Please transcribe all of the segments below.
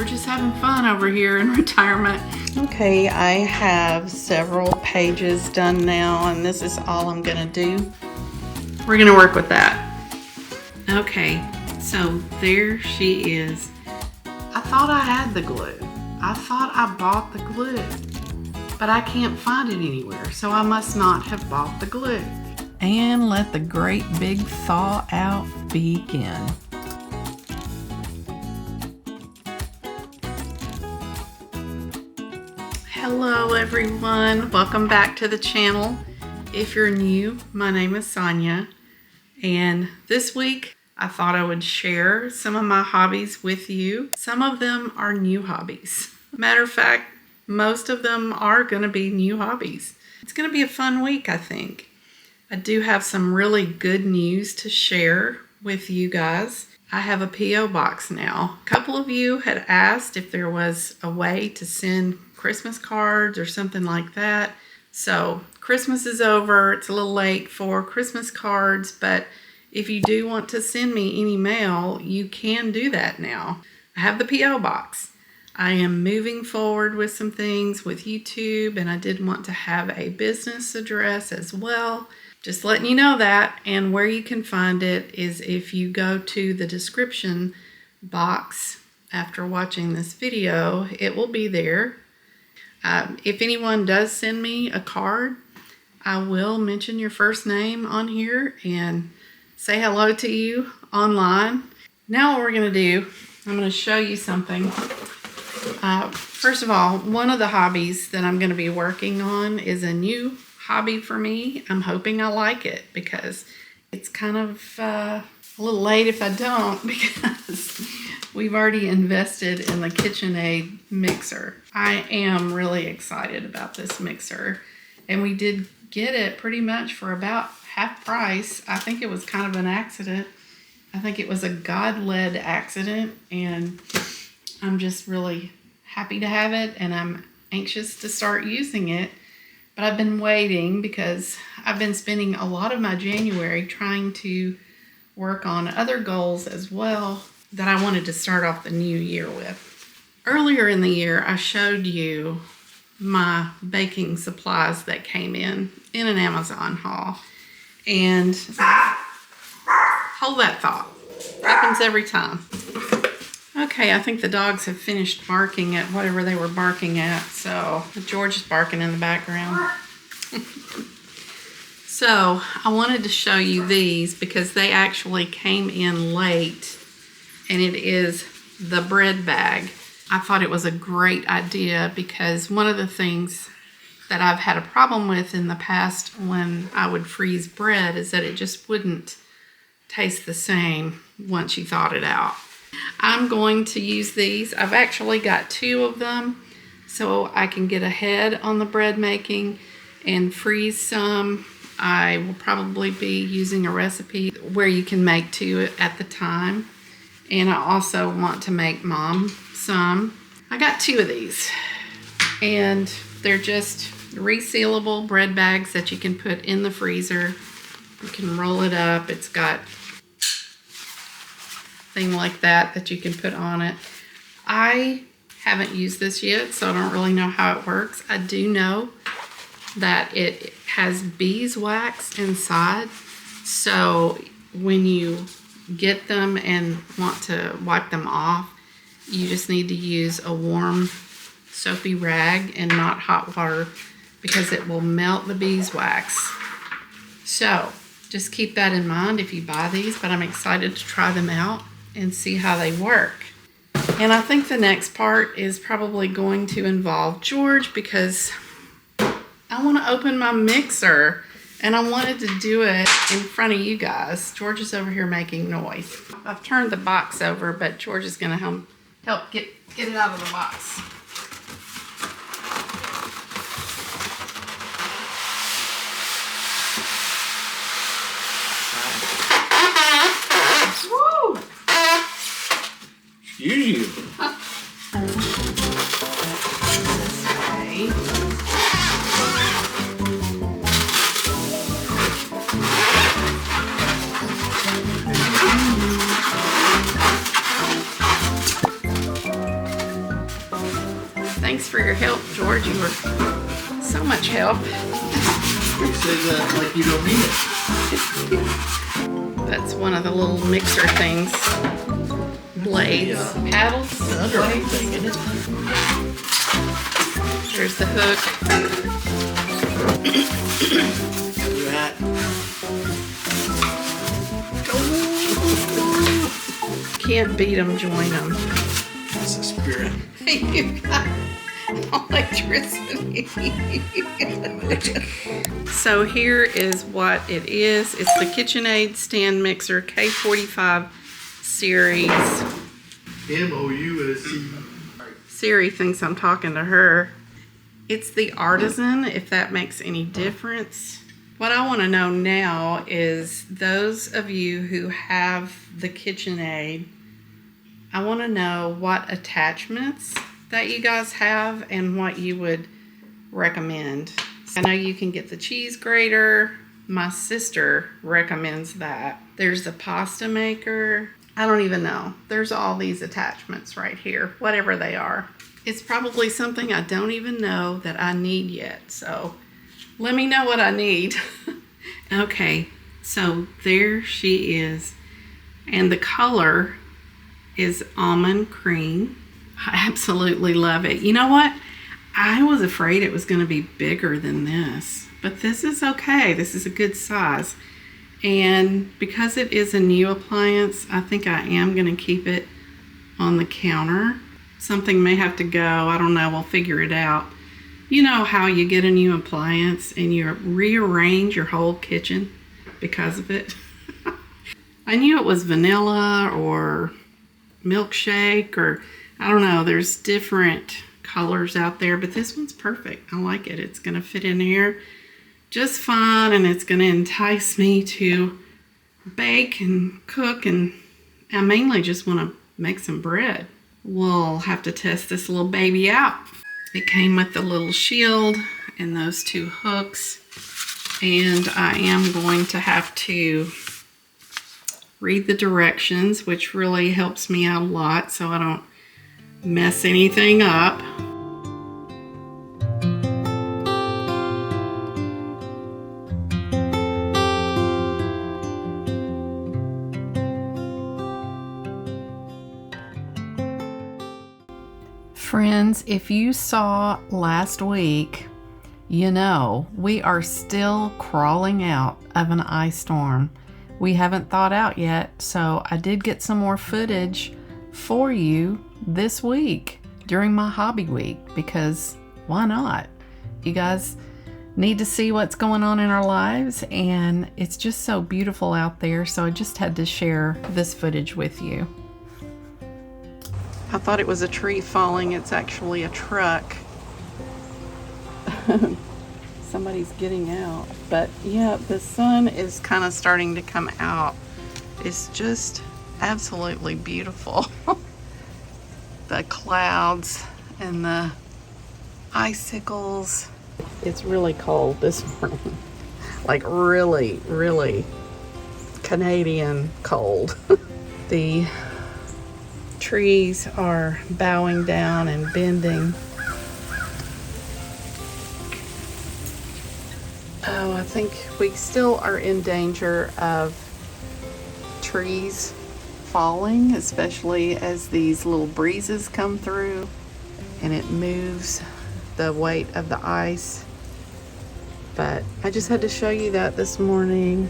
we're just having fun over here in retirement. Okay, I have several pages done now, and this is all I'm gonna do. We're gonna work with that. Okay, so there she is. I thought I had the glue. I thought I bought the glue, but I can't find it anywhere, so I must not have bought the glue. And let the great big thaw out begin. Hello everyone, welcome back to the channel. If you're new, my name is Sonia, and this week I thought I would share some of my hobbies with you. Some of them are new hobbies. Matter of fact, most of them are going to be new hobbies. It's going to be a fun week, I think. I do have some really good news to share with you guys. I have a P.O. box now. A couple of you had asked if there was a way to send Christmas cards or something like that. So Christmas is over. It's a little late for Christmas cards, but if you do want to send me any mail, you can do that now. I have the P.O. box. I am moving forward with some things with YouTube, and I did want to have a business address as well. Just letting you know that, and where you can find it is if you go to the description box after watching this video, it will be there. If anyone does send me a card, I will mention your first name on here and say hello to you online. Now what we're going to do, I'm going to show you something. First of all, one of the hobbies that I'm going to be working on is a new hobby for me. I'm hoping I like it because it's kind of a little late if I don't, because we've already invested in the KitchenAid mixer. I am really excited about this mixer, and we did get it pretty much for about half price. I think it was kind of an accident. I think it was a God-led accident, and I'm just really happy to have it, and I'm anxious to start using it. But I've been waiting because I've been spending a lot of my January trying to work on other goals as well that I wanted to start off the new year with. Earlier in the year, I showed you my baking supplies that came in an Amazon haul. And hold that thought. Happens every time. Okay, I think the dogs have finished barking at whatever they were barking at, so George is barking in the background. So I wanted to show you these because they actually came in late, and it is the bread bag. I thought it was a great idea because one of the things that I've had a problem with in the past when I would freeze bread is that it just wouldn't taste the same once you thawed it out. I'm going to use these. I've actually got 2 of them so I can get ahead on the bread making and freeze some. I will probably be using a recipe where you can make 2 at the time. And I also want to make Mom some. I got 2 of these, and they're just resealable bread bags that you can put in the freezer. You can roll it up. It's got thing like that you can put on it. I haven't used this yet, so I don't really know how it works. I do know that it has beeswax inside, so when you get them and want to wipe them off, you just need to use a warm soapy rag and not hot water, because it will melt the beeswax. So just keep that in mind if you buy these, but I'm excited to try them out and see how they work. And I think the next part is probably going to involve George, because I want to open my mixer and I wanted to do it in front of you guys. George is over here making noise. I've turned the box over, but George is going to help get it out of the box. Woo! Excuse you. Thanks for your help, George. You were so much help. You say that like you don't need it. That's one of the little mixer things. Blades, paddles, blades. There's the hook. Rat. Can't beat them, join them. That's a spirit. You got electricity. So here is what it is. It's the KitchenAid stand mixer K45 series. MOUSC. Siri thinks I'm talking to her. It's the Artisan, if that makes any difference. What I want to know now is those of you who have the KitchenAid, I want to know what attachments that you guys have and what you would recommend. I know you can get the cheese grater. My sister recommends that. There's the pasta maker. I don't even know. There's all these attachments right here, whatever they are. It's probably something I don't even know that I need yet. So let me know what I need. Okay, so there she is. And the color is almond cream. I absolutely love it. You know what? I was afraid it was going to be bigger than this, but this is okay. This is a good size. And because it is a new appliance, I think I am going to keep it on the counter. Something may have to go. I don't know. We'll figure it out. You know how you get a new appliance and you rearrange your whole kitchen because of it? I knew it was vanilla or milkshake or I don't know. There's different colors out there, but this one's perfect. I like it. It's going to fit in here just fine, and it's going to entice me to bake and cook, and I mainly just want to make some bread. We'll have to test this little baby out. It came with the little shield and those two hooks, and I am going to have to read the directions, which really helps me out a lot so I don't mess anything up. Friends, if you saw last week, you know we are still crawling out of an ice storm. We haven't thawed out yet, so I did get some more footage for you this week during my hobby week, because why not? You guys need to see what's going on in our lives, and it's just so beautiful out there, so I just had to share this footage with you. I thought it was a tree falling. It's actually a truck. Somebody's getting out. But yeah, the sun is kind of starting to come out. It's just absolutely beautiful. The clouds and the icicles. It's really cold this morning. Like really, really Canadian cold. The trees are bowing down and bending. Oh, I think we still are in danger of trees falling, especially as these little breezes come through and it moves the weight of the ice. But I just had to show you that this morning.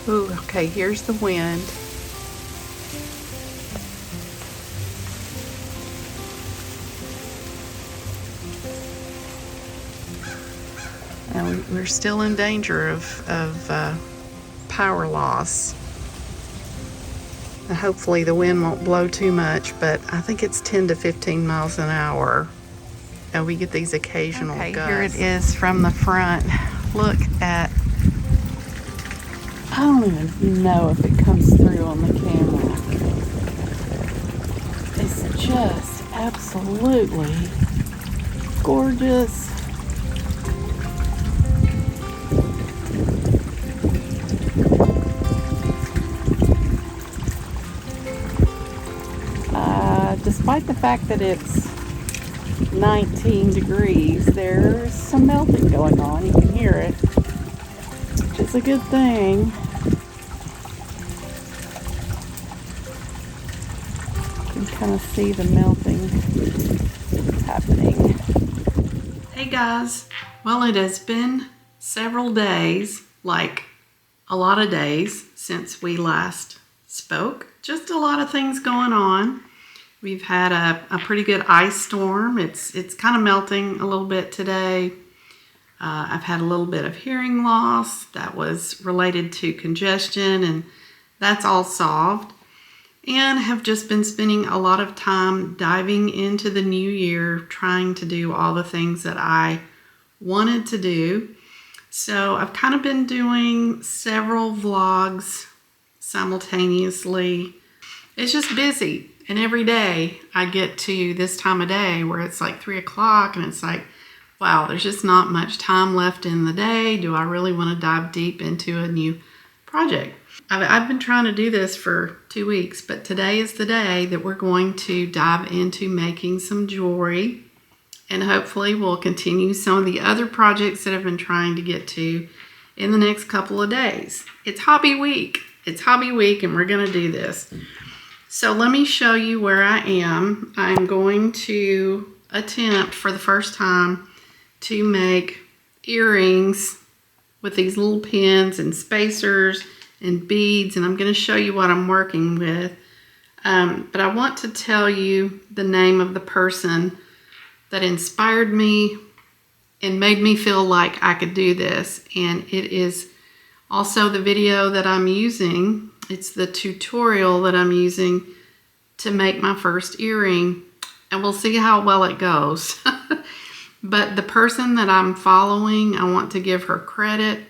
Ooh, okay, here's the wind. And we're still in danger of power loss. And hopefully the wind won't blow too much, but I think it's 10 to 15 miles an hour. And we get these occasional gusts. Here it is from the front. Look at, I don't even know if it comes through on the camera. It's just absolutely gorgeous. I despite the fact that it's 19 degrees, there's some melting going on. You can hear it, which is a good thing. You can kind of see the melting happening. Hey guys, well, it has been several days, like a lot of days since we last spoke. Just a lot of things going on. We've had a pretty good ice storm. It's kind of melting a little bit today. I've had a little bit of hearing loss that was related to congestion, and that's all solved. And have just been spending a lot of time diving into the new year, trying to do all the things that I wanted to do. So I've kind of been doing several vlogs simultaneously. It's just busy. And every day I get to this time of day where it's like 3 o'clock and it's like, wow, there's just not much time left in the day. Do I really want to dive deep into a new project? I've been trying to do this for 2 weeks, but today is the day that we're going to dive into making some jewelry. And hopefully we'll continue some of the other projects that I've been trying to get to in the next couple of days. It's hobby week. It's hobby week and we're going to do this. So let me show you where I am. I'm going to attempt for the first time to make earrings with these little pins and spacers and beads, and I'm going to show you what I'm working with. But I want to tell you the name of the person that inspired me and made me feel like I could do this, and it is also the video that I'm using. It's the tutorial that I'm using to make my first earring, and we'll see how well it goes. But the person that I'm following, I want to give her credit,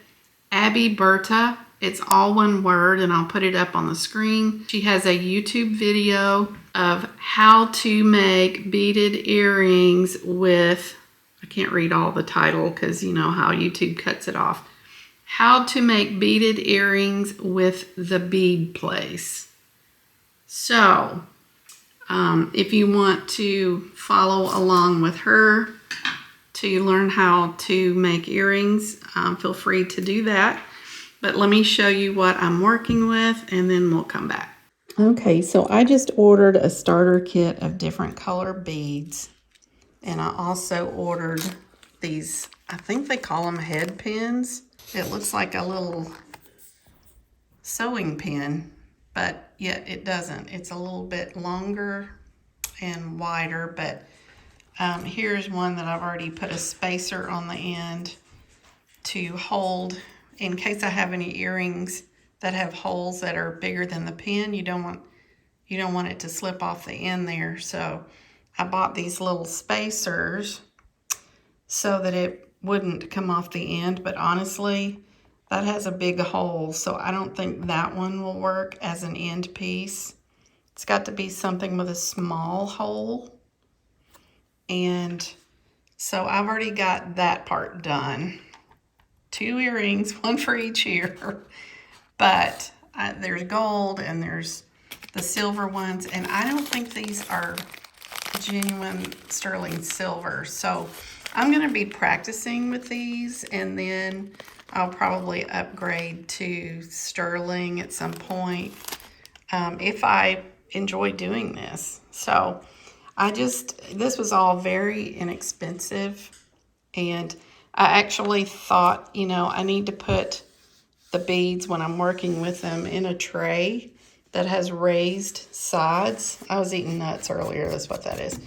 Abby Berta. It's all one word, and I'll put it up on the screen. She has a YouTube video of how to make beaded earrings with, I can't read all the title because you know how YouTube cuts it off. How to make beaded earrings with the bead place. So, if you want to follow along with her to learn how to make earrings, feel free to do that. But let me show you what I'm working with and then we'll come back. Okay, so I just ordered a starter kit of different color beads. And I also ordered these, I think they call them head pins. It looks like a little sewing pin, but yet it doesn't. It's a little bit longer and wider, but here's one that I've already put a spacer on the end to hold in case I have any earrings that have holes that are bigger than the pin. You don't want it to slip off the end there. So I bought these little spacers so that it wouldn't come off the end, but honestly, that has a big hole, so I don't think that one will work as an end piece. It's got to be something with a small hole. And so I've already got that part done. 2 earrings, one for each ear. But there's gold and there's the silver ones, and I don't think these are genuine sterling silver. So I'm going to be practicing with these, and then I'll probably upgrade to sterling at some point if I enjoy doing this. So this was all very inexpensive, and I actually thought, you know, I need to put the beads when I'm working with them in a tray that has raised sides. I was eating nuts earlier, that's what that is.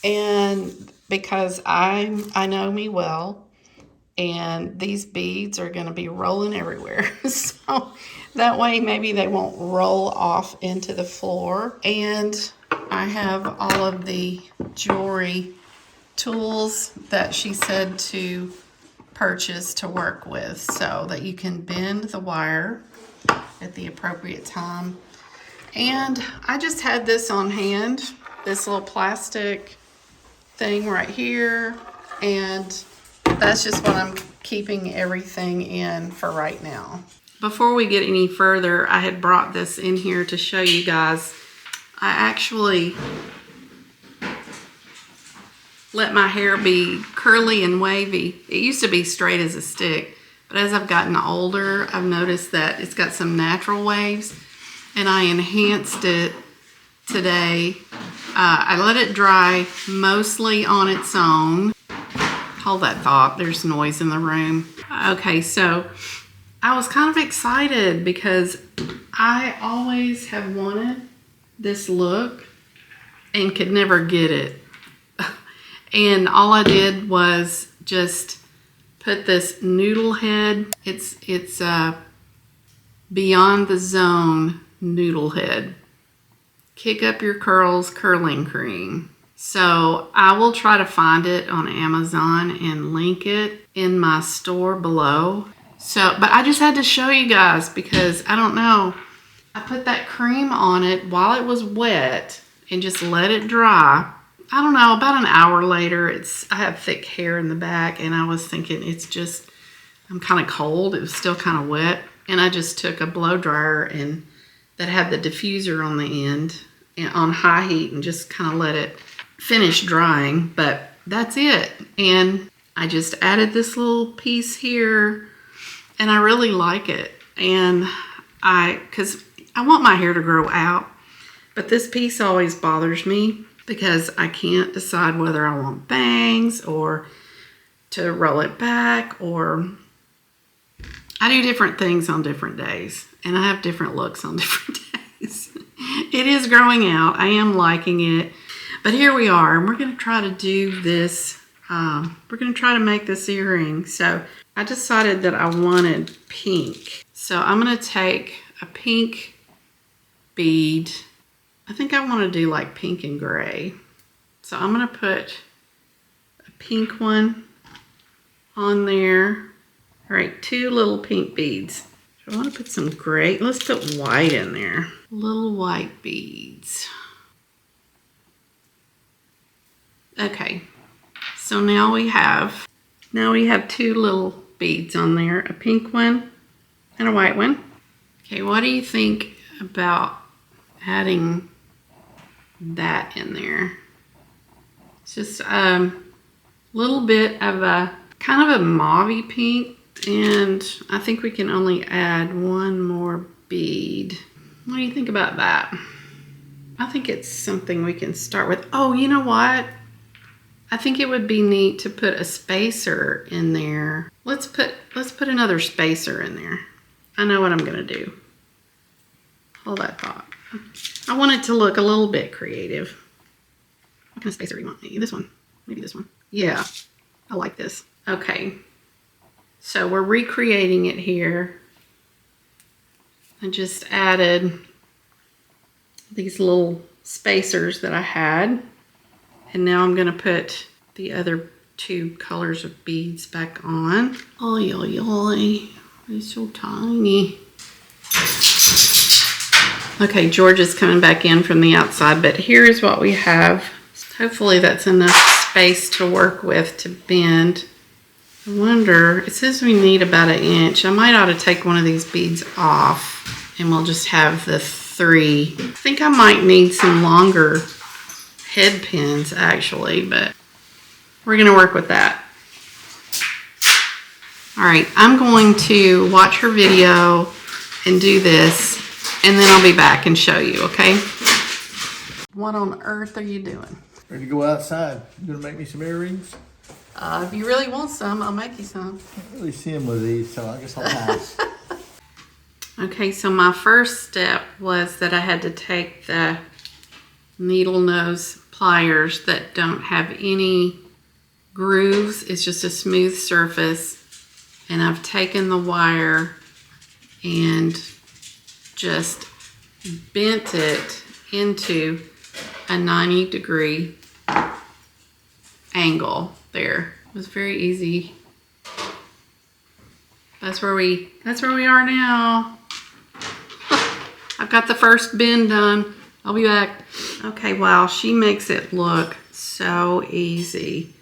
And because I know me well, and these beads are going to be rolling everywhere. So that way maybe they won't roll off into the floor. And I have all of the jewelry tools that she said to purchase to work with, so that you can bend the wire at the appropriate time. And I just had this on hand, this little plastic thing right here, and that's just what I'm keeping everything in for right now. Before we get any further, I had brought this in here to show you guys. I actually let my hair be curly and wavy. It used to be straight as a stick, but as I've gotten older, I've noticed that it's got some natural waves, and I enhanced it today. I let it dry mostly on its own. Hold that thought, there's noise in the room. Okay, so I was kind of excited because I always have wanted this look and could never get it. And all I did was just put this noodle head. It's Beyond the Zone noodle head. Kick up your curls curling cream. So I will try to find it on Amazon and link it in my store below. So, but I just had to show you guys because I don't know. I put that cream on it while it was wet and just let it dry. I don't know, about an hour later, I have thick hair in the back, and I was thinking I'm kind of cold. It was still kind of wet. And I just took a blow dryer and that had the diffuser on the end and on high heat and just kind of let it finish drying. But that's it. And I just added this little piece here, and I really like it. And because I want my hair to grow out, but this piece always bothers me because I can't decide whether I want bangs or to roll it back, or I do different things on different days, and I have different looks on different days. It is growing out. I am liking it, but here we are, and we're going to try to do this. We're going to try to make this earring. So I decided that I wanted pink. So I'm going to take a pink bead. I think I want to do like pink and gray. So I'm going to put a pink one on there. All right, 2 little pink beads. I want to put some gray. Let's put white in there. Little white beads. Okay, so now we have 2 little beads on there, a pink one and a white one. Okay, what do you think about adding that in there? It's just a little bit of a kind of a mauvey pink, and I think we can only add 1 more bead. What do you think about that? I think it's something we can start with. Oh, you know what? I think it would be neat to put a spacer in there. Let's put another spacer in there. I know what I'm gonna do. Hold that thought. I want it to look a little bit creative. What kind of spacer do you want? Maybe this one. Maybe this one. Yeah, I like this. Okay, so we're recreating it here. I just added these little spacers that I had. And now I'm gonna put the other 2 colors of beads back on. Oy, oy, oy, it's so tiny. Okay, George is coming back in from the outside, but here's what we have. Hopefully that's enough space to work with to bend. I wonder, it says we need about 1 inch. I might ought to take one of these beads off and we'll just have the 3. I think I might need some longer head pins actually, but we're gonna work with that. All right, I'm going to watch her video and do this, and then I'll be back and show you, okay? What on earth are you doing? Ready to go outside. You gonna make me some earrings? If you really want some, I'll make you some. Can't really see them with these, so I guess I'll pass. Okay, so my first step was that I had to take the needle nose pliers that don't have any grooves. It's just a smooth surface, and I've taken the wire and just bent it into a 90-degree angle there. It was very easy. That's where we are now. I've got the first bend done. I'll be back. Okay, wow, she makes it look so easy.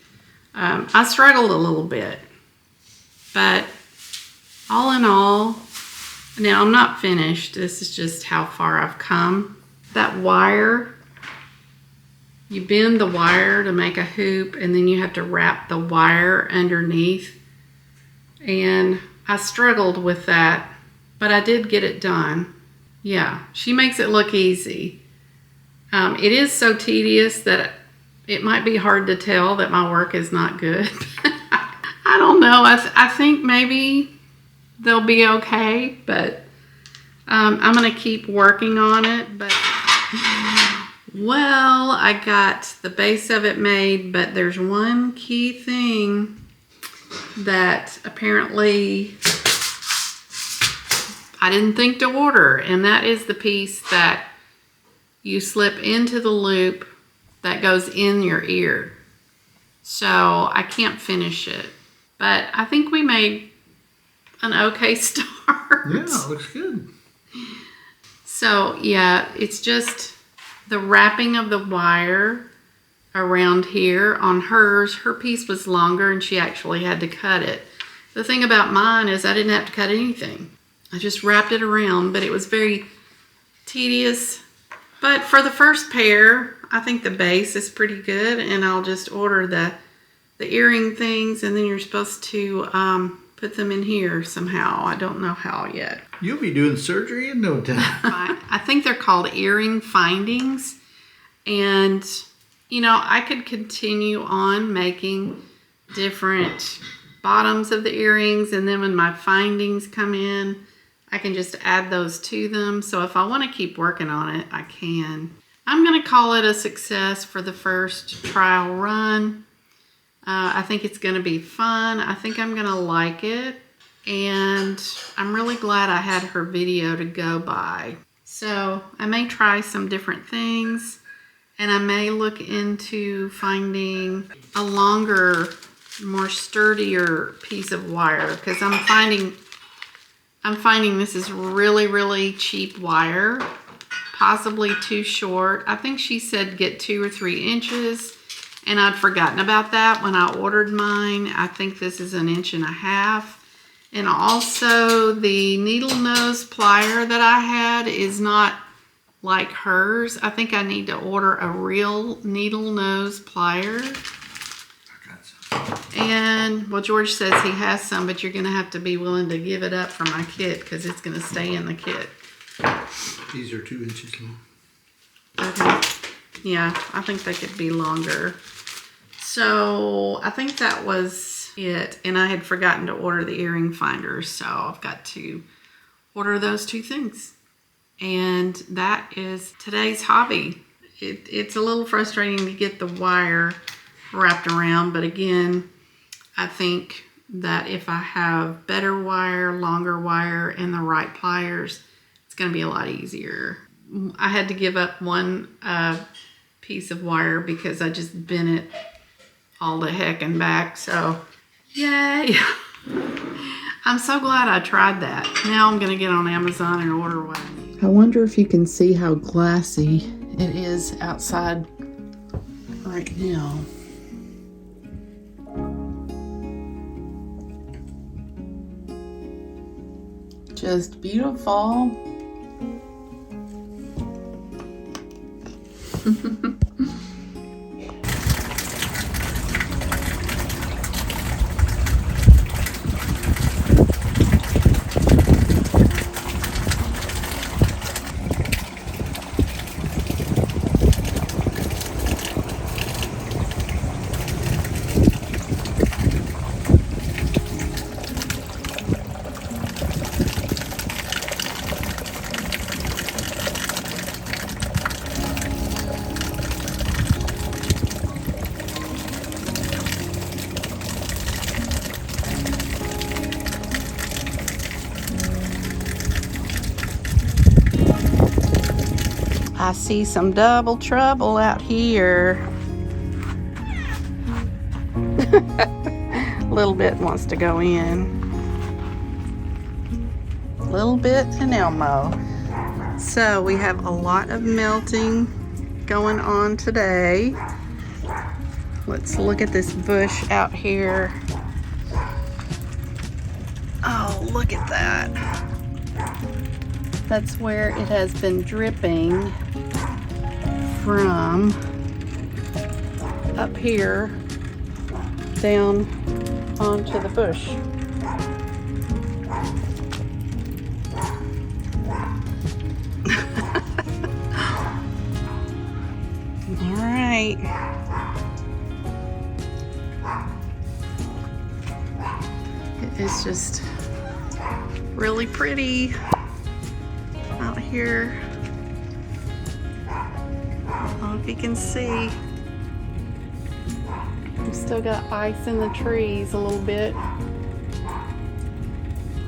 I struggled a little bit, but all in all, now I'm not finished. This is just how far I've come. That wire you bend the wire to make a hoop, and then you have to wrap the wire underneath. And I struggled with that, but I did get it done. Yeah, she makes it look easy. It is so tedious that it might be hard to tell that my work is not good. I don't know. I think maybe they'll be okay, but I'm going to keep working on it. But well, I got the base of it made, but there's one key thing that apparently I didn't think to order, and that is the piece that you slip into the loop that goes in your ear. So I can't finish it, but I think we made an okay start. Yeah, it looks good. So yeah, it's just the wrapping of the wire around here. On hers, her piece was longer and she actually had to cut it. The thing about mine is I didn't have to cut anything. I just wrapped it around, but it was very tedious. But for the first pair, I think the base is pretty good, and I'll just order the earring things, and then you're supposed to put them in here somehow. I don't know how yet. You'll be doing surgery in no time. I think they're called earring findings, and you know, I could continue on making different bottoms of the earrings, and then when my findings come in, I can just add those to them. So if I want to keep working on it, I can. I'm going to call it a success for the first trial run. I think it's going to be fun. I think I'm going to like it. And I'm really glad I had her video to go by. So I may try some different things. And I may look into finding a longer, more sturdier piece of wire. Because I'm finding this is really, really cheap wire. Possibly too short. I think she said get 2 or 3 inches, and I'd forgotten about that when I ordered mine. I think this is 1.5 inches. And also the needle nose plier that I had is not like hers. I think I need to order a real needle nose plier. And well, George says he has some, but you're gonna have to be willing to give it up for my kit because it's gonna stay in the kit. These are 2 inches long. Okay. Yeah, I think they could be longer. So I think that was it. And I had forgotten to order the earring finders, so I've got to order those 2 things. And that is today's hobby. It's a little frustrating to get the wire wrapped around, but again, I think that if I have better wire, longer wire, and the right pliers, it's going to be a lot easier. I had to give up one piece of wire because I just bent it all the heck and back, so yay. I'm so glad I tried that. Now I'm going to get on Amazon and order what I need. I wonder if you can see how glassy it is outside right now. Just beautiful. I see some double trouble out here. A little bit wants to go in. A little bit and Elmo. So we have a lot of melting going on today. Let's look at this bush out here. Oh, look at that. That's where it has been dripping from up here down onto the bush. All right. It is just really pretty out here. I don't know if you can see. We've still got ice in the trees a little bit.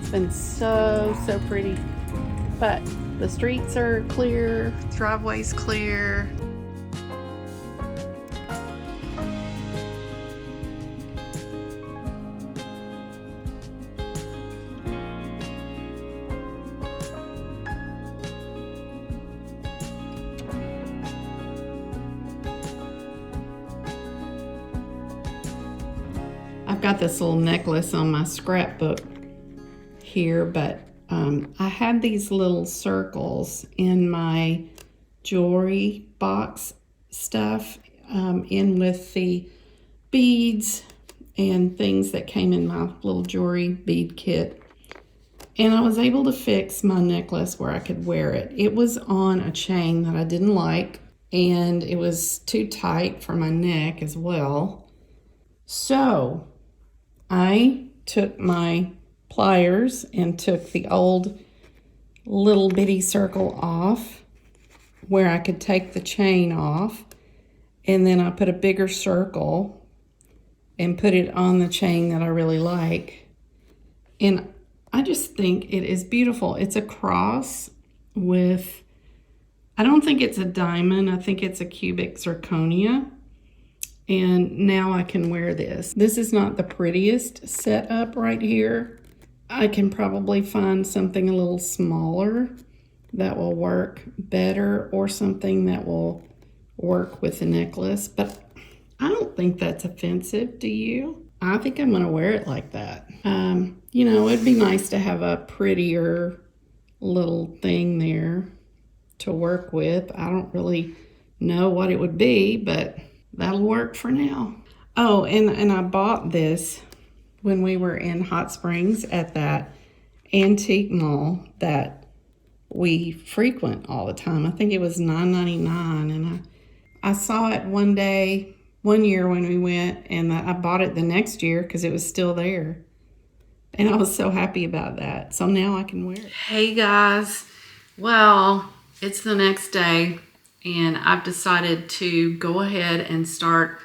It's been so pretty. But the streets are clear, driveway's clear. I've got this little necklace on my scrapbook here, but I had these little circles in my jewelry box stuff in with the beads and things that came in my little jewelry bead kit. And I was able to fix my necklace where I could wear it. It was on a chain that I didn't like, and it was too tight for my neck as well. So I took my pliers and took the old little bitty circle off where I could take the chain off, and then I put a bigger circle and put it on the chain that I really like. And I just think it is beautiful. It's a cross with, I don't think it's a diamond, I think it's a cubic zirconia. And now I can wear this. This is not the prettiest setup right here. I can probably find something a little smaller that will work better, or something that will work with the necklace. But I don't think that's offensive, do you? I think I'm gonna wear it like that. You know, it'd be nice to have a prettier little thing there to work with. I don't really know what it would be, but that'll work for now. Oh, and I bought this when we were in Hot Springs at that antique mall that we frequent all the time. I think it was $9.99, and I saw it one year when we went, and I bought it the next year because it was still there. And I was so happy about that. So now I can wear it. Hey guys, well, it's the next day, and I've decided to go ahead and start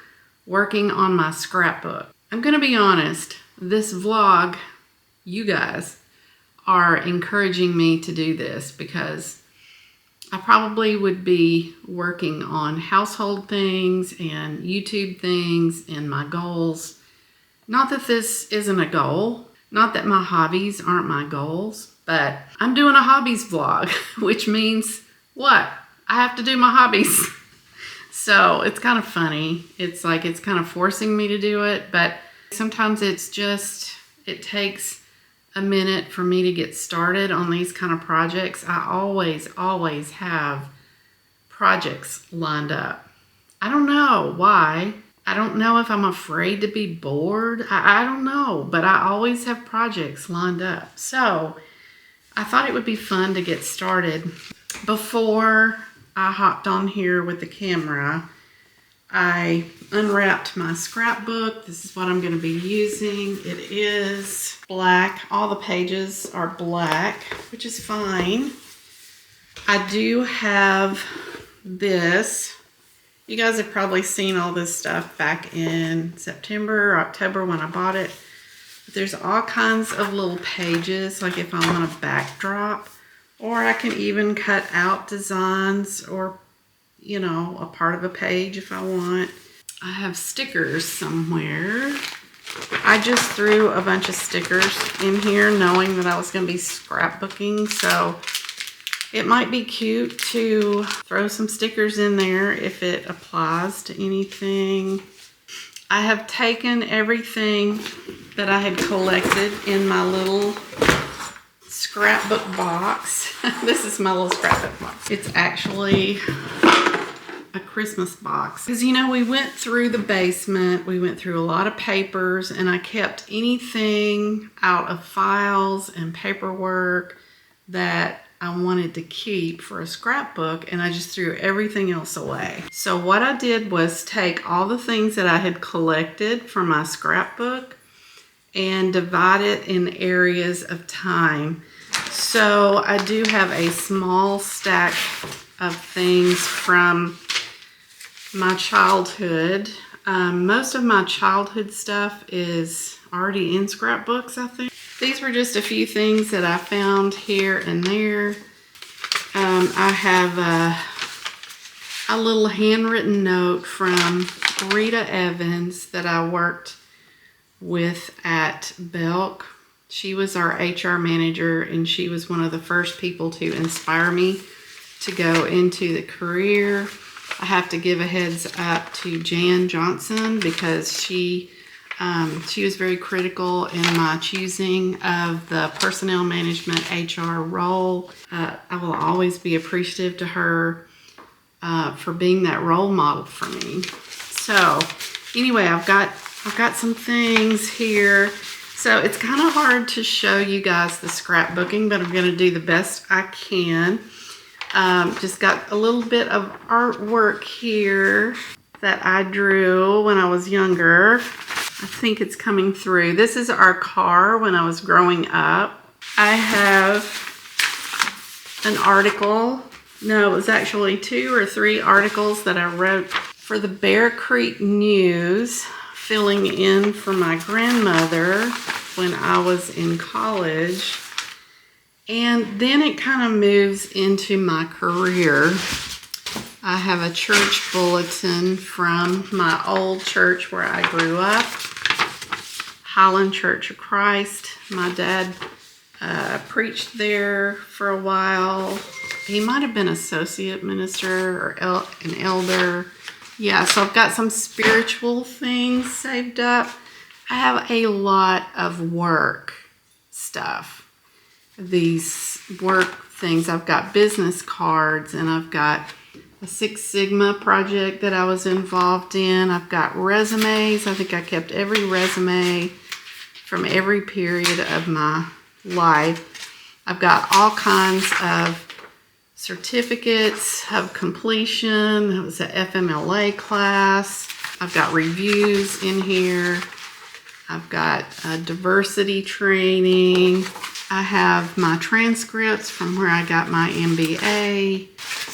working on my scrapbook. I'm gonna be honest, this vlog, you guys are encouraging me to do this because I probably would be working on household things and YouTube things and my goals. Not that this isn't a goal, not that my hobbies aren't my goals, but I'm doing a hobbies vlog, which means what? I have to do my hobbies. So it's kind of funny. It's like it's kind of forcing me to do it, but sometimes it's just, it takes a minute for me to get started on these kind of projects. I always have projects lined up. I don't know why. I don't know if I'm afraid to be bored. I don't know, but I always have projects lined up. So I thought it would be fun to get started. Before I hopped on here with the camera, I unwrapped my scrapbook. This is what I'm going to be using. It is black. All the pages are black, which is fine. I do have this. You guys have probably seen all this stuff back in September or October when I bought it. But there's all kinds of little pages, like if I want a backdrop, or I can even cut out designs or, you know, a part of a page if I want. I have stickers somewhere. I just threw a bunch of stickers in here knowing that I was going to be scrapbooking, so it might be cute to throw some stickers in there if it applies to anything. I have taken everything that I had collected in my little scrapbook box. This is my little scrapbook box. It's actually a Christmas box. Because, you know, we went through the basement, we went through a lot of papers, and I kept anything out of files and paperwork that I wanted to keep for a scrapbook, and I just threw everything else away. So what I did was take all the things that I had collected for my scrapbook and divide it in areas of time. So I do have a small stack of things from my childhood. Most of my childhood stuff is already in scrapbooks, I think. These were just a few things that I found here and there. I have a little handwritten note from Rita Evans that I worked with at Belk. She was our HR manager, and she was one of the first people to inspire me to go into the career. I have to give a heads up to Jan Johnson because she was very critical in my choosing of the personnel management HR role. I will always be appreciative to her for being that role model for me. So anyway, I've got some things here. So it's kind of hard to show you guys the scrapbooking, but I'm going to do the best I can. Just got a little bit of artwork here that I drew when I was younger. I think it's coming through. This is our car when I was growing up. I have an article. No, it was actually 2 or 3 articles that I wrote for the Bear Creek News, filling in for my grandmother when I was in college. And then it kind of moves into my career. I have a church bulletin from my old church where I grew up, Highland Church of Christ. My dad preached there for a while. He might have been associate minister or an elder. Yeah, so I've got some spiritual things saved up. I have a lot of work stuff. These work things, I've got business cards, and I've got a 6 Sigma project that I was involved in. I've got resumes. I think I kept every resume from every period of my life. I've got all kinds of certificates of completion. It was an FMLA class. I've got reviews in here. I've got diversity training. I have my transcripts from where I got my MBA.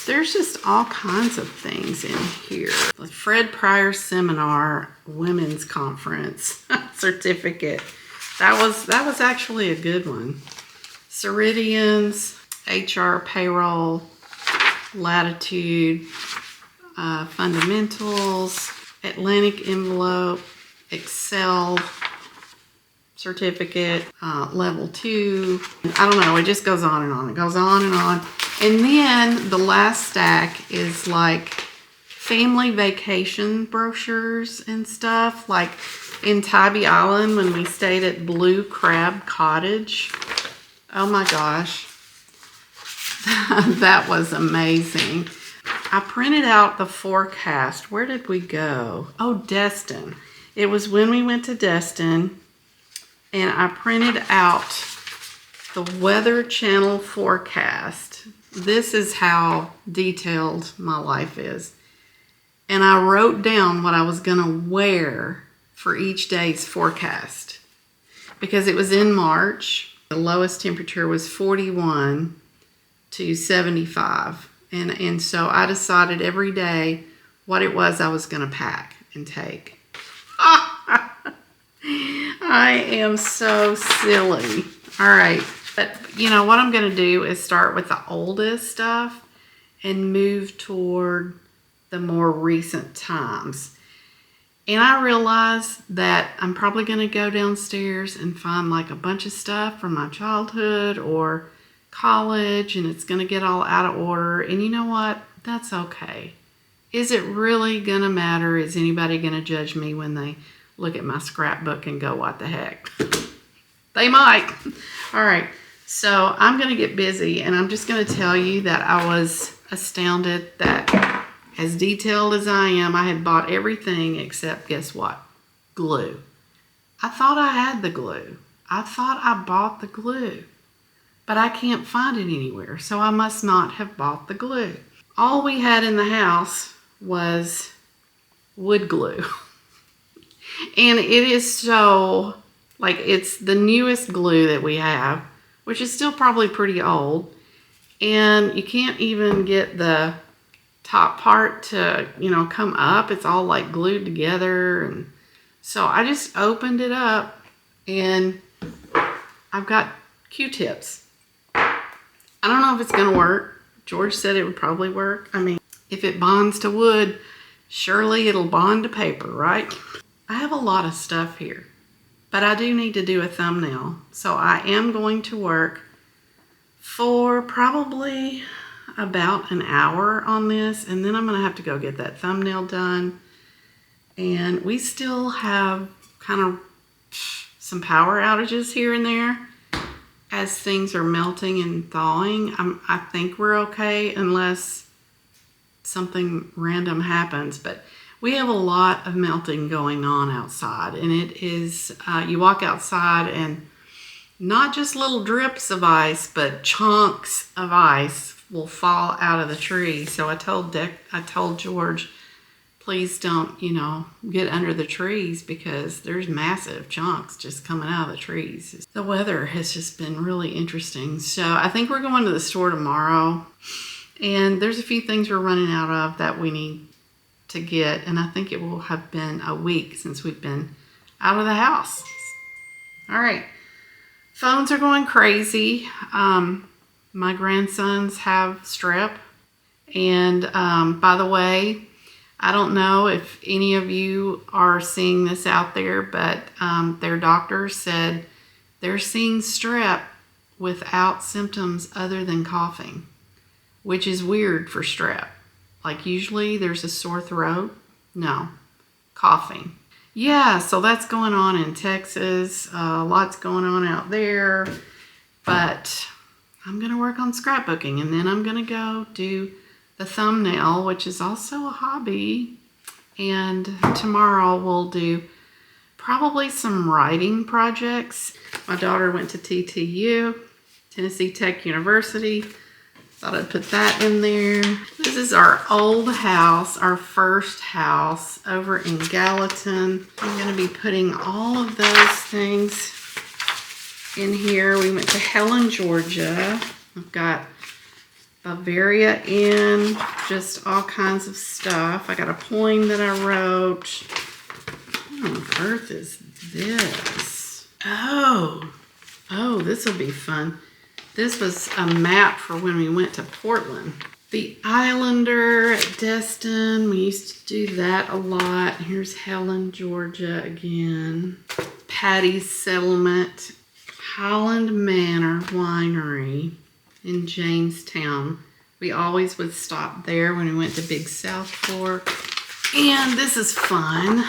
There's just all kinds of things in here. The Fred Pryor Seminar Women's Conference certificate. That was actually a good one. Ceridians, HR payroll, latitude, fundamentals, Atlantic envelope, Excel certificate, level 2. I don't know, it just goes on and on. It goes on and on. And then the last stack is like family vacation brochures and stuff, like in Tybee Island when we stayed at Blue Crab Cottage. Oh my gosh. That was amazing. I printed out the forecast. Where did we go? Oh, Destin. It was when we went to Destin, and I printed out the Weather Channel forecast. This is how detailed my life is. And I wrote down what I was going to wear for each day's forecast. Because it was in March. The lowest temperature was 41 to 75. And so I decided every day what it was I was going to pack and take. I am so silly. All right. But, you know, what I'm going to do is start with the oldest stuff and move toward the more recent times. And I realize that I'm probably going to go downstairs and find like a bunch of stuff from my childhood or college, and it's going to get all out of order. And you know what? That's okay. Is it really going to matter? Is anybody going to judge me when they look at my scrapbook and go, what the heck? They might. All right. So I'm going to get busy, and I'm just going to tell you that I was astounded that as detailed as I am, I had bought everything except, guess what? Glue. I thought I had the glue. I thought I bought the glue, but I can't find it anywhere, so I must not have bought the glue. All we had in the house was wood glue. And it is so, like, it's the newest glue that we have, which is still probably pretty old. And you can't even get the top part to, come up. It's all like glued together. And so I just opened it up and I've got Q-tips. I don't know if it's going to work. George said it would probably work. I mean, if it bonds to wood, surely it'll bond to paper, right? I have a lot of stuff here, but I do need to do a thumbnail. So I am going to work for probably about an hour on this, and then I'm going to have to go get that thumbnail done. And we still have kind of some power outages here and there as things are melting and thawing. I think we're okay unless something random happens, but we have a lot of melting going on outside, and it is, you walk outside and not just little drips of ice, but chunks of ice will fall out of the tree. So I told George, please don't, get under the trees because there's massive chunks just coming out of the trees. The weather has just been really interesting. So I think we're going to the store tomorrow, and there's a few things we're running out of that we need to get, and I think it will have been a week since we've been out of the house. All right, phones are going crazy. My grandsons have strep, and by the way, I don't know if any of you are seeing this out there, but their doctor said they're seeing strep without symptoms other than coughing, which is weird for strep. Like usually there's a sore throat. No, coughing. Yeah, so that's going on in Texas. Lots going on out there. But I'm going to work on scrapbooking, and then I'm going to go do the thumbnail, which is also a hobby. And tomorrow we'll do probably some writing projects. My daughter went to TTU, Tennessee Tech University. Thought I'd put that in there. This is our old house, our first house over in Gallatin. I'm going to be putting all of those things in here. We went to Helen, Georgia. I've got Bavaria in, just all kinds of stuff. I got a poem that I wrote. What on earth is this? Oh, this will be fun. This was a map for when we went to Portland. The Islander at Destin. We used to do that a lot. Here's Helen, Georgia again. Patty's Settlement. Highland Manor Winery in Jamestown. We always would stop there when we went to Big South Fork. And this is fun.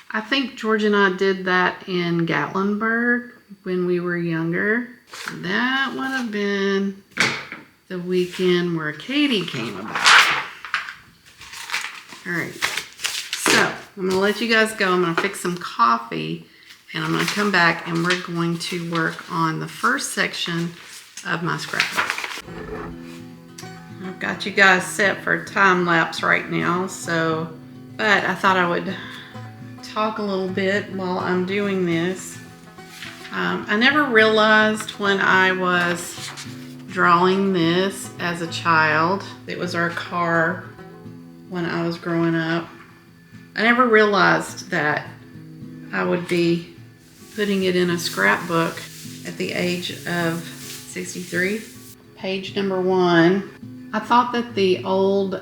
I think George and I did that in Gatlinburg when we were younger. That would have been the weekend where Katie came about. All right, so I'm gonna let you guys go. I'm gonna fix some coffee, and I'm gonna come back and we're going to work on the first section of my scrapbook. I've got you guys set for time lapse right now, but I thought I would talk a little bit while I'm doing this. I never realized when I was drawing this as a child, it was our car when I was growing up. I never realized that I would be putting it in a scrapbook at the age of 63. Page number 1. I thought that the old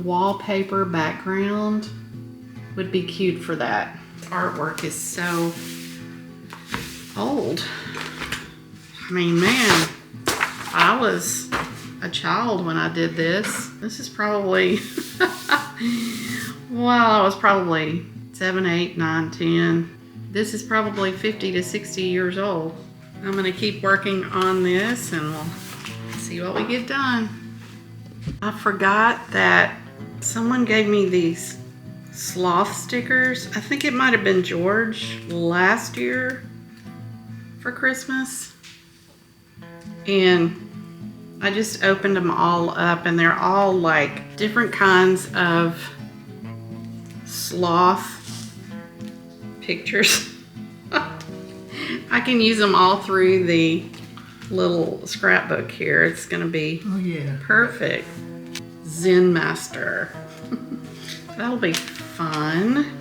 wallpaper background would be cute for that. Artwork is so old. I mean, man, I was a child when I did this. This is probably, well, I was probably 7, 8, 9, 10. This is probably 50 to 60 years old. I'm gonna keep working on this and we'll see what we get done. I forgot that someone gave me these sloth stickers. I think it might have been George last year for Christmas. And I just opened them all up, and they're all like different kinds of sloth pictures. I can use them all through the little scrapbook here. It's gonna be perfect. Zen Master. That'll be fun.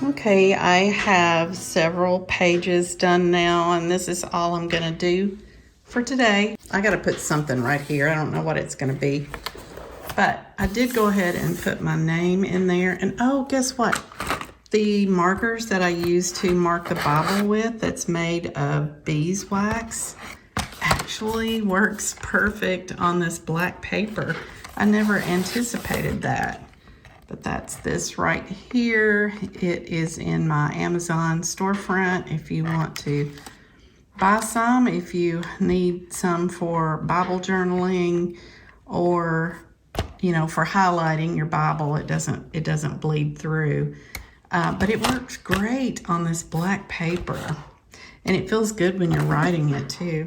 Okay, I have several pages done now, and this is all I'm gonna do for today. I gotta put something right here. I don't know what it's gonna be, but I did go ahead and put my name in there. And oh, guess what? The markers that I use to mark the Bible with, that's made of beeswax, actually works perfect on this black paper. I never anticipated that, but that's this right here. It is in my Amazon storefront if you want to buy some, if you need some for Bible journaling or, you know, for highlighting your Bible. It doesn't bleed through, but it works great on this black paper, and it feels good when you're writing it too.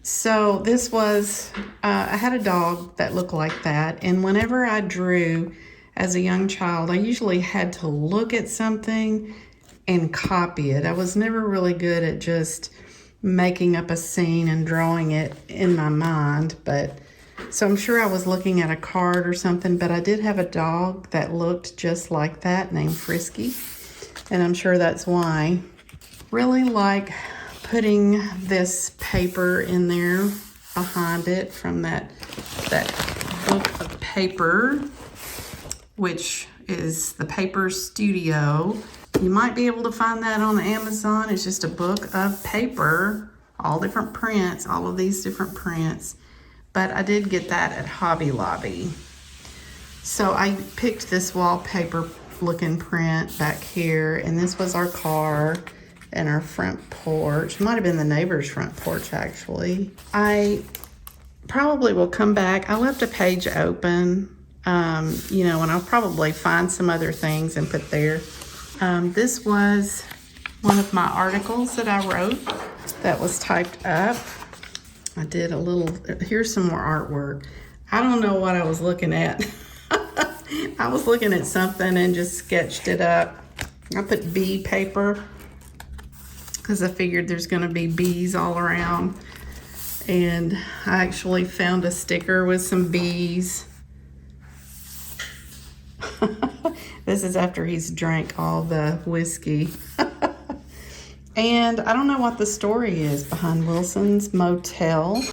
So this was, I had a dog that looked like that, and whenever I drew as a young child, I usually had to look at something and copy it. I was never really good at just making up a scene and drawing it in my mind, but so I'm sure I was looking at a card or something, but I did have a dog that looked just like that named Frisky, and I'm sure that's why. Really like putting this paper in there behind it from that book of paper, which is the Paper Studio. You might be able to find that on Amazon. It's just a book of paper, all different prints, all of these different prints. But I did get that at Hobby Lobby. So I picked this wallpaper looking print back here, and this was our car and our front porch. It might have been the neighbor's front porch, actually. I probably will come back. I left a page open, you know, and I'll probably find some other things and put there. This was one of my articles that I wrote that was typed up. I did a little, here's some more artwork. I don't know what I was looking at. I was looking at something and just sketched it up. I put bee paper because I figured there's going to be bees all around. And I actually found a sticker with some bees. This is after he's drank all the whiskey. And I don't know what the story is behind Wilson's Motel.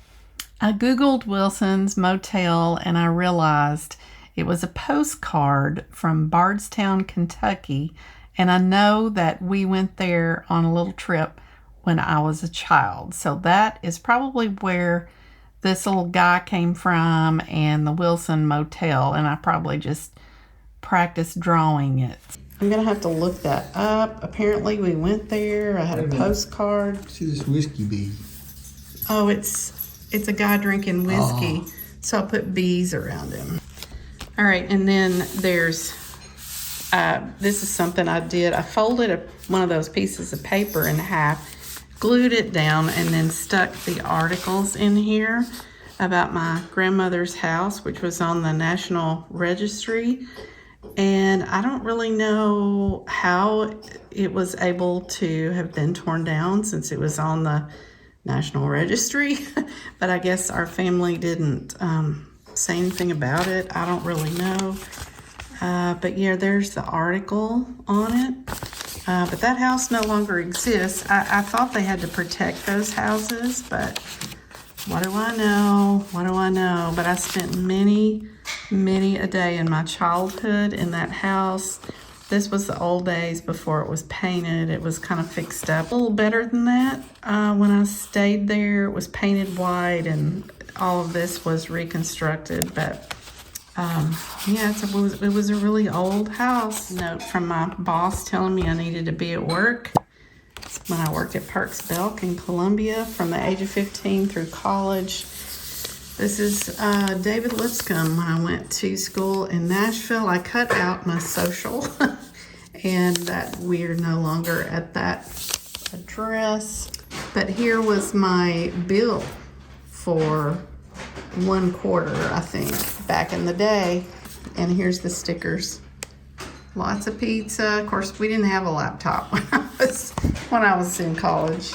I Googled Wilson's Motel and I realized it was a postcard from Bardstown, Kentucky. And I know that we went there on a little trip when I was a child. So that is probably where this little guy came from, and the Wilson Motel. And I probably just practiced drawing it. I'm going to have to look that up. Apparently we went there. I had a postcard. See this whiskey bee. Oh, it's a guy drinking whiskey. Oh. So I put bees around him. All right, and then there's, this is something I did. I folded one of those pieces of paper in half, glued it down, and then stuck the articles in here about my grandmother's house, which was on the National Registry. And I don't really know how it was able to have been torn down since it was on the National Registry. But I guess our family didn't say anything about it. I don't really know. But yeah, there's the article on it. But that house no longer exists. I thought they had to protect those houses, but what do I know? What do I know? But I spent many a day in my childhood in that house. This was the old days before it was painted. It was kind of fixed up. A little better than that. When I stayed there, it was painted white and all of this was reconstructed. But yeah, it was a really old house. Note from my boss telling me I needed to be at work. When I worked at Parks Belk in Columbia from the age of 15 through college. This is David Lipscomb. When I went to school in Nashville, I cut out my social and that we're no longer at that address. But here was my bill for 1/4, I think, back in the day. And here's the stickers. Lots of pizza. Of course, we didn't have a laptop when I was in college.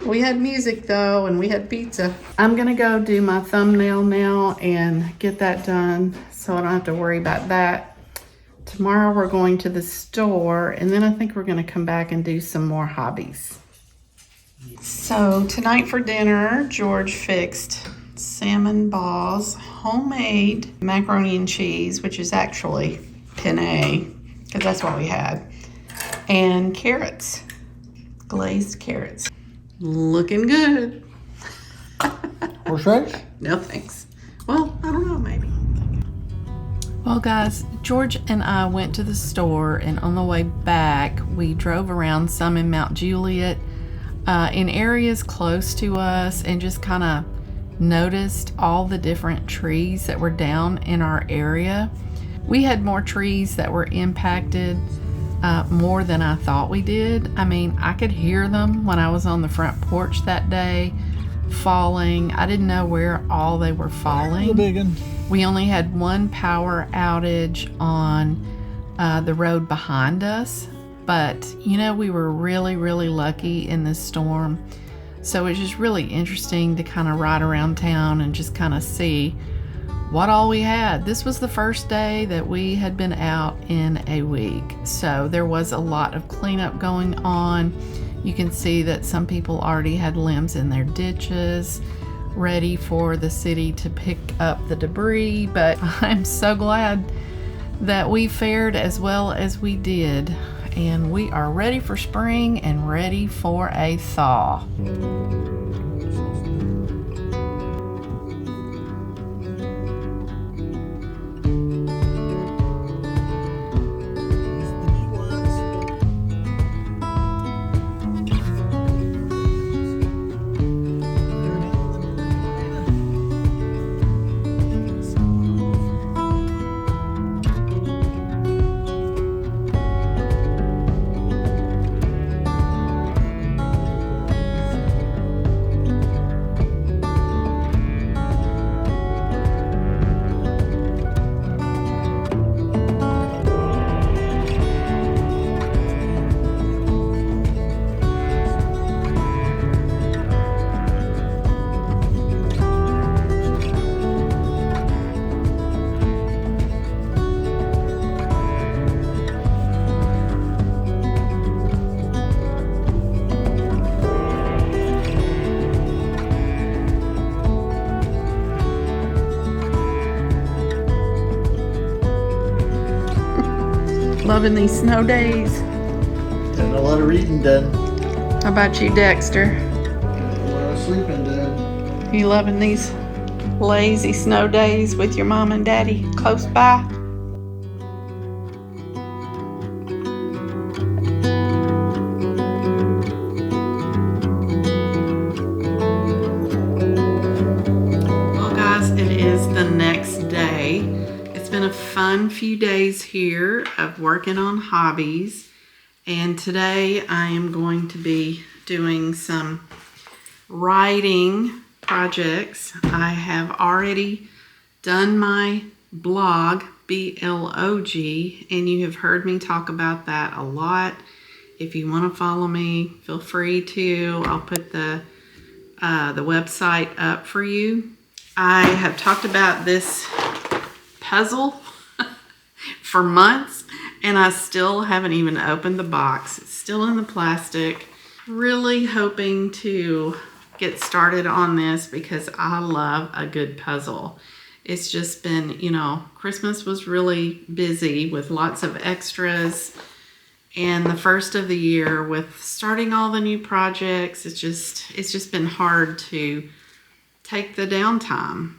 We had music though, and we had pizza. I'm gonna go do my thumbnail now and get that done so I don't have to worry about that. Tomorrow we're going to the store, and then I think we're gonna come back and do some more hobbies. So tonight for dinner, George fixed salmon balls, homemade macaroni and cheese, which is actually penne, because that's what we had, and carrots, glazed carrots. Looking good. Horse rice? No thanks. Well, I don't know, maybe. Well, guys, George and I went to the store, and on the way back, we drove around some in Mount Juliet, in areas close to us, and just kind of noticed all the different trees that were down in our area. We had more trees that were impacted more than I thought we did. I mean, I could hear them when I was on the front porch that day falling. I didn't know where all they were falling. The big one. We only had one power outage on the road behind us, but you know, we were really, really lucky in this storm. So it's just really interesting to kind of ride around town and just kind of see what all we had. This was the first day that we had been out in a week, so there was a lot of cleanup going on. You can see that some people already had limbs in their ditches, ready for the city to pick up the debris, but I'm so glad that we fared as well as we did, and we are ready for spring and ready for a thaw. Loving these snow days. Getting a lot of reading done. How about you, Dexter? Getting a lot of sleeping done. You loving these lazy snow days with your mom and daddy close by? Well, guys, it is the next day. It's been a fun few days here of working on hobbies, and today I am going to be doing some writing projects. I have already done my blog, BLOG, and you have heard me talk about that a lot. If you want to follow me, feel free to. I'll put the website up for you. I have talked about this puzzle for months, and I still haven't even opened the box. It's still in the plastic. Really hoping to get started on this because I love a good puzzle. It's just been, you know, Christmas was really busy with lots of extras, and the first of the year with starting all the new projects, it's just been hard to take the downtime.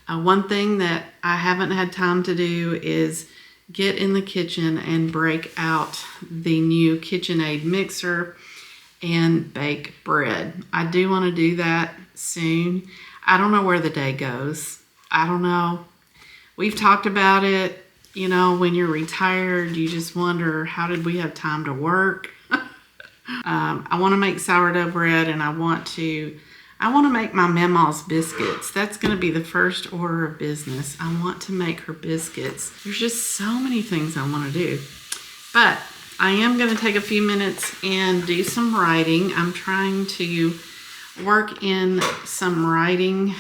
One thing that I haven't had time to do is get in the kitchen and break out the new KitchenAid mixer and bake bread. I do want to do that soon. I don't know where the day goes. I don't know. We've talked about it. You know, when you're retired, you just wonder, how did we have time to work? I want to make sourdough bread, and I want to make my Mama's biscuits. That's going to be the first order of business. I want to make her biscuits. There's just so many things I want to do. But I am going to take a few minutes and do some writing. I'm trying to work in some writing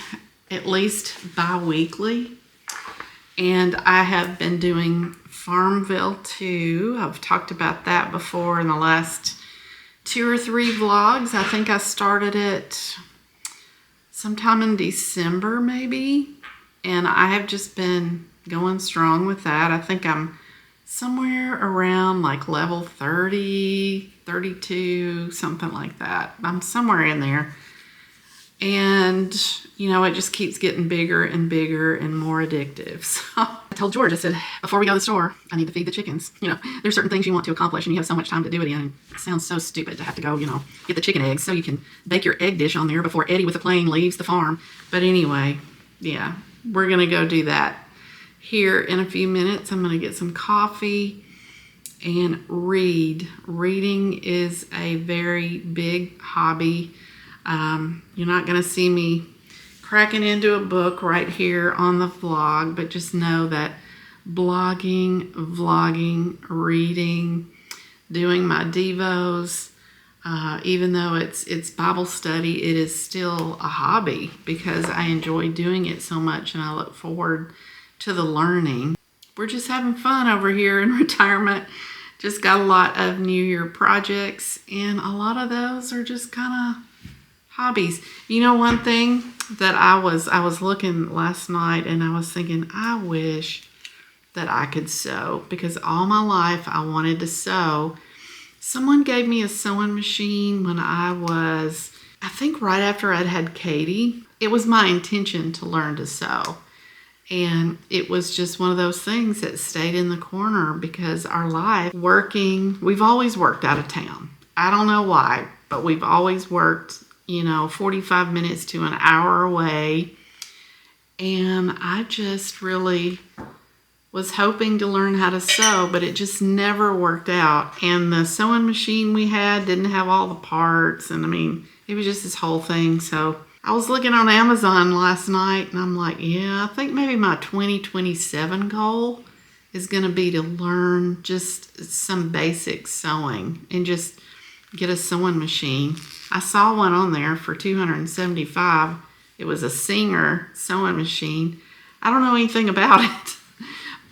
at least bi-weekly. And I have been doing Farmville too. I've talked about that before in the last 2 or 3 vlogs. I think I started it sometime in December maybe. And I have just been going strong with that. I think I'm somewhere around like level 30, 32, something like that. I'm somewhere in there. And, you know, it just keeps getting bigger and bigger and more addictive. So I told George, I said, before we go to the store, I need to feed the chickens. You know, there's certain things you want to accomplish and you have so much time to do it in. It sounds so stupid to have to go, you know, get the chicken eggs so you can bake your egg dish on there before Eddie with a plane leaves the farm. But anyway, yeah, we're going to go do that here in a few minutes. I'm going to get some coffee and read. Reading is a very big hobby. You're not going to see me cracking into a book right here on the vlog, but just know that blogging, vlogging, reading, doing my devos, even though it's Bible study, it is still a hobby because I enjoy doing it so much and I look forward to the learning. We're just having fun over here in retirement. Just got a lot of New Year projects, and a lot of those are just kind of hobbies. You know, one thing that I was looking last night and I was thinking, I wish that I could sew, because all my life I wanted to sew. Someone gave me a sewing machine when I think right after I'd had Katie. It was my intention to learn to sew. And it was just one of those things that stayed in the corner because our life working, we've always worked out of town. I don't know why, but we've always worked, you know, 45 minutes to an hour away. And I just really was hoping to learn how to sew, but it just never worked out. And the sewing machine we had didn't have all the parts. And I mean, it was just this whole thing. So I was looking on Amazon last night and I'm like, yeah, I think maybe my 2027 goal is going to be to learn just some basic sewing and just get a sewing machine. I saw one on there for $275. It was a Singer sewing machine. I don't know anything about it,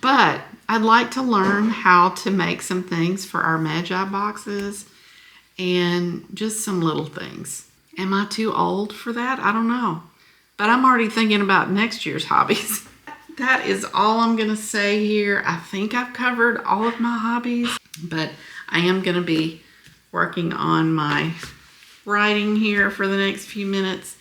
but I'd like to learn how to make some things for our Magi boxes and just some little things. Am I too old for that? I don't know. But I'm already thinking about next year's hobbies. That is all I'm going to say here. I think I've covered all of my hobbies, but I am going to be working on my writing here for the next few minutes,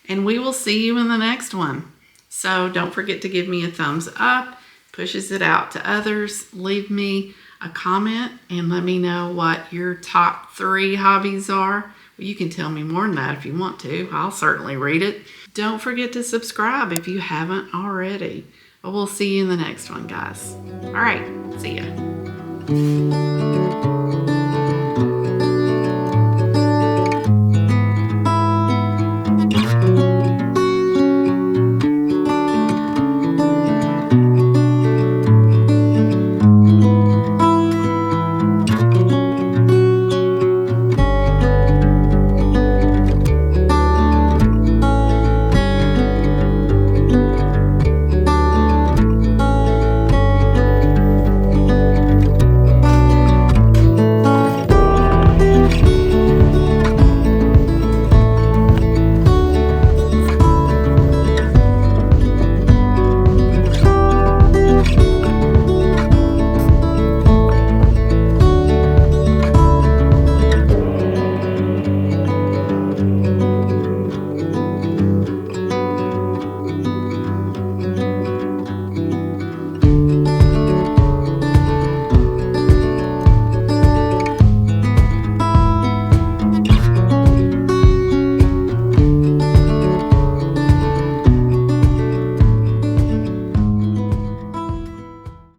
and we will see you in the next one. So don't forget to give me a thumbs up, pushes it out to others. Leave me a comment and let me know what your top 3 hobbies are. Well, you can tell me more than that if you want to. I'll certainly read it. Don't forget to subscribe if you haven't already. But we'll see you in the next one, guys. All right, see ya.